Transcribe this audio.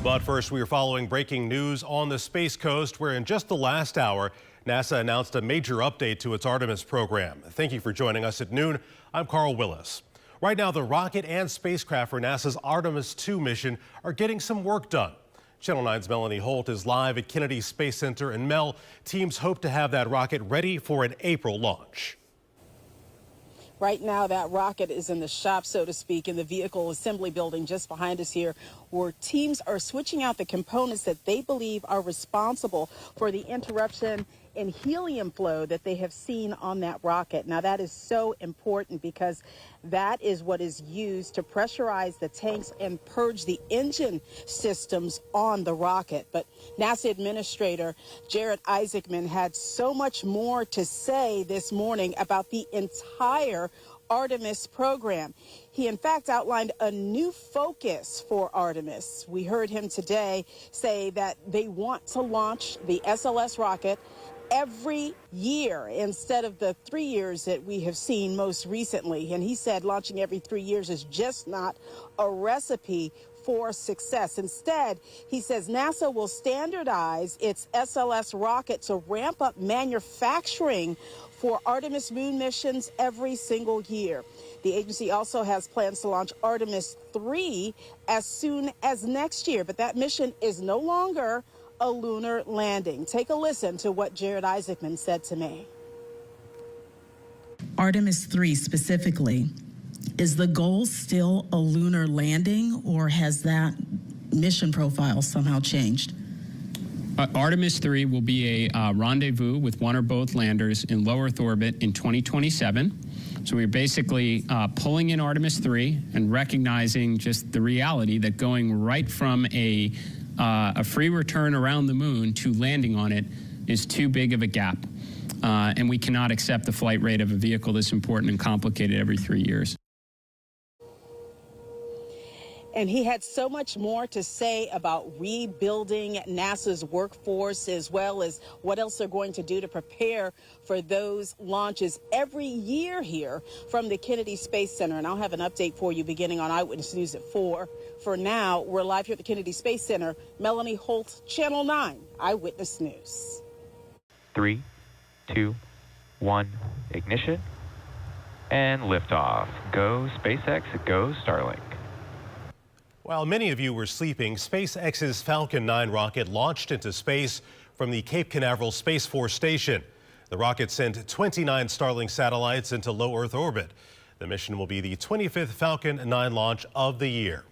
But first, we are following breaking news on the Space Coast, where in just the last hour, NASA announced a major update to its Artemis program. Thank you for joining us at noon. I'm Carl Willis. Right now, the rocket and spacecraft for NASA's Artemis II mission are getting some work done. Channel 9's Melanie Holt is live at Kennedy Space Center, and Mel, teams hope to have that rocket ready for an April launch. Right now, that rocket is in the shop, so to speak, in the vehicle assembly building just behind us here, where teams are switching out the components that they believe are responsible for the interruption in helium flow that they have seen on that rocket. Now, that is so important because that is what is used to pressurize the tanks and purge the engine systems on the rocket. But NASA Administrator Jared Isaacman had so much more to say this morning about the entire Artemis program. He, in fact, outlined a new focus for Artemis. We heard him today say that they want to launch the SLS rocket every year instead of the 3 years that we have seen most recently. And he said launching every 3 years is just not a recipe for success. Instead, he says NASA will standardize its SLS rocket to ramp up manufacturing for Artemis moon missions every single year. The agency also has plans to launch Artemis III as soon as next year, but that mission is no longer a lunar landing. Take a listen to what Jared Isaacman said to me. Artemis III specifically, is the goal still a lunar landing, or has that mission profile somehow changed? Artemis III will be a rendezvous with one or both landers in low Earth orbit in 2027. So we're basically pulling in Artemis III and recognizing just the reality that going right from a free return around the moon to landing on it is too big of a gap. And we cannot accept the flight rate of a vehicle this important and complicated every 3 years. And he had so much more to say about rebuilding NASA's workforce, as well as what else they're going to do to prepare for those launches every year here from the Kennedy Space Center. And I'll have an update for you beginning on Eyewitness News at 4. For now, we're live here at the Kennedy Space Center. Melanie Holt, Channel 9 Eyewitness News. 3, 2, 1, ignition, and liftoff. Go SpaceX, go Starlink. While many of you were sleeping, SpaceX's Falcon 9 rocket launched into space from the Cape Canaveral Space Force Station. The rocket sent 29 Starlink satellites into low Earth orbit. The mission will be the 25th Falcon 9 launch of the year.